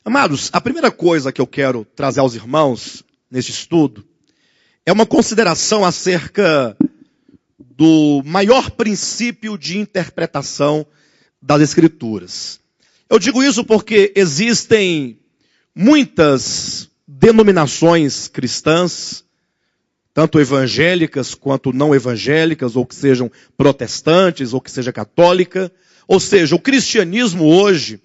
Amados, a primeira coisa que eu quero trazer aos irmãos neste estudo é uma consideração acerca do maior princípio de interpretação das Escrituras. Eu digo isso porque existem muitas denominações cristãs, tanto evangélicas quanto não evangélicas, ou que sejam protestantes, ou que seja católica. Ou seja, o cristianismo hoje,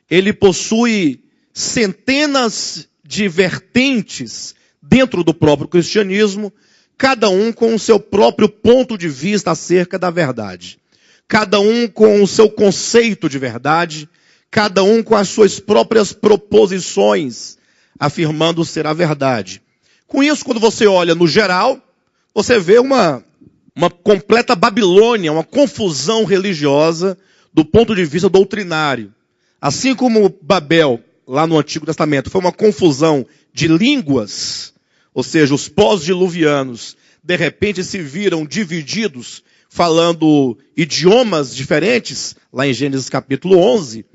ele possui centenas de vertentes dentro do próprio cristianismo, cada um com o seu próprio ponto de vista acerca da verdade. Cada um com o seu conceito de verdade, cada um com as suas próprias proposições, afirmando ser a verdade. Com isso, quando você olha no geral, você vê uma completa Babilônia, uma confusão religiosa do ponto de vista doutrinário. Assim como Babel, lá no Antigo Testamento, foi uma confusão de línguas, ou seja, os pós-diluvianos, de repente se viram divididos, falando idiomas diferentes, lá em Gênesis capítulo 11.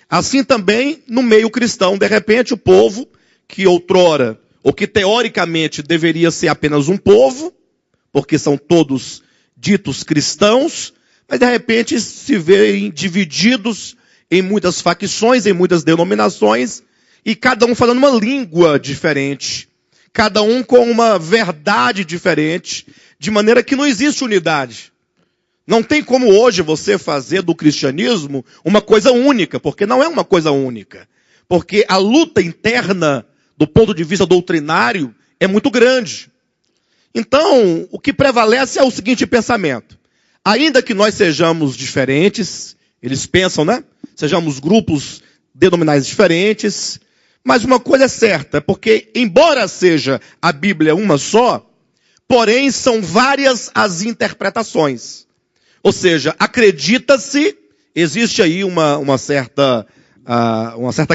Assim também, no meio cristão, de repente o povo, que outrora, ou que teoricamente deveria ser apenas um povo, porque são todos ditos cristãos, mas de repente se veem divididos em muitas facções, em muitas denominações, e cada um falando uma língua diferente, cada um com uma verdade diferente, de maneira que não existe unidade. Não tem como hoje você fazer do cristianismo uma coisa única, porque não é uma coisa única. Porque a luta interna, do ponto de vista doutrinário, é muito grande. Então, o que prevalece é o seguinte pensamento. Ainda que nós sejamos diferentes, eles pensam, né? Sejamos grupos denominais diferentes, mas uma coisa é certa, é porque, embora seja a Bíblia uma só, porém são várias as interpretações. Ou seja, acredita-se, existe aí uma certa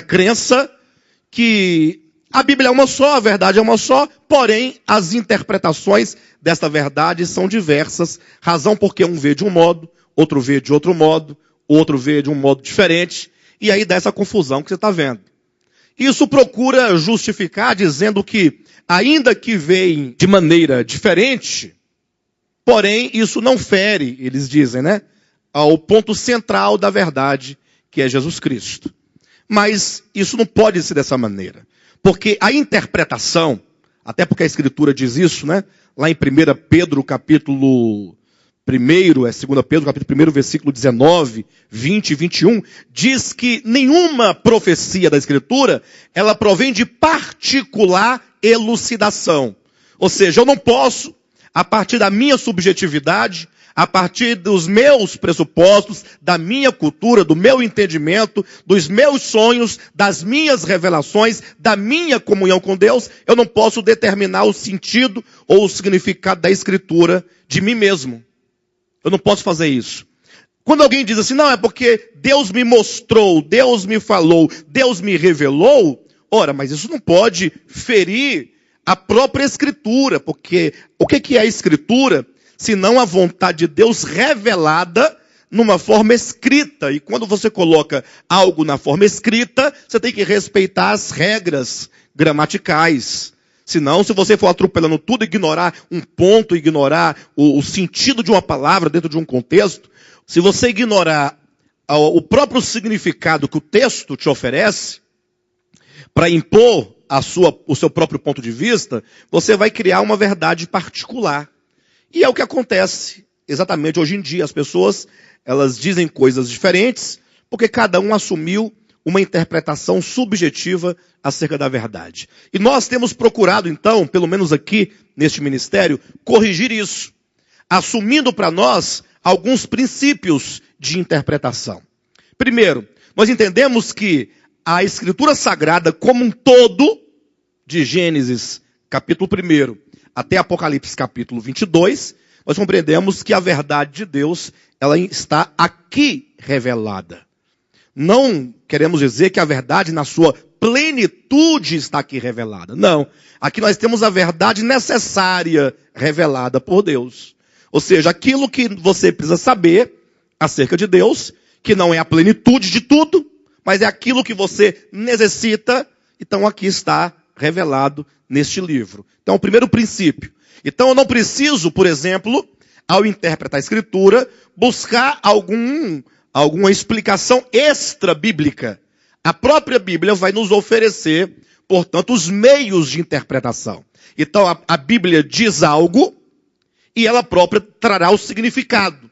crença que a Bíblia é uma só, a verdade é uma só, porém as interpretações desta verdade são diversas, razão porque um vê de um modo, outro vê de outro modo, outro vê de um modo diferente, e aí dá essa confusão que você está vendo. Isso procura justificar dizendo que, ainda que veem de maneira diferente, porém isso não fere, eles dizem, né, ao ponto central da verdade, que é Jesus Cristo. Mas isso não pode ser dessa maneira. Porque a interpretação, até porque a Escritura diz isso, né? Lá em 1 Pedro, capítulo 1, 2 Pedro, capítulo 1, versículo 19, 20 e 21, diz que nenhuma profecia da Escritura, ela provém de particular elucidação. Ou seja, eu não posso, a partir da minha subjetividade, a partir dos meus pressupostos, da minha cultura, do meu entendimento, dos meus sonhos, das minhas revelações, da minha comunhão com Deus, eu não posso determinar o sentido ou o significado da Escritura de mim mesmo. Eu não posso fazer isso. Quando alguém diz assim, não, é porque Deus me mostrou, Deus me falou, Deus me revelou, ora, mas isso não pode ferir a própria Escritura, porque o que é a Escritura? Senão a vontade de Deus revelada numa forma escrita. E quando você coloca algo na forma escrita, você tem que respeitar as regras gramaticais. Senão, se você for atropelando tudo, ignorar um ponto, ignorar o sentido de uma palavra dentro de um contexto, se você ignorar o próprio significado que o texto te oferece, para impor o seu próprio ponto de vista, você vai criar uma verdade particular. E é o que acontece exatamente hoje em dia. As pessoas, elas dizem coisas diferentes, porque cada um assumiu uma interpretação subjetiva acerca da verdade. E nós temos procurado, então, pelo menos aqui neste ministério, corrigir isso, assumindo para nós alguns princípios de interpretação. Primeiro, nós entendemos que a Escritura Sagrada como um todo, de Gênesis capítulo 1 até Apocalipse capítulo 22, nós compreendemos que a verdade de Deus, ela está aqui revelada. Não queremos dizer que a verdade na sua plenitude está aqui revelada. Não. Aqui nós temos a verdade necessária revelada por Deus. Ou seja, aquilo que você precisa saber acerca de Deus, que não é a plenitude de tudo, mas é aquilo que você necessita. Então aqui está revelado neste livro. Então, o primeiro princípio. Então eu não preciso, por exemplo, ao interpretar a Escritura, buscar alguma explicação extra-bíblica. A própria Bíblia vai nos oferecer, portanto, os meios de interpretação. Então a Bíblia diz algo e ela própria trará o significado.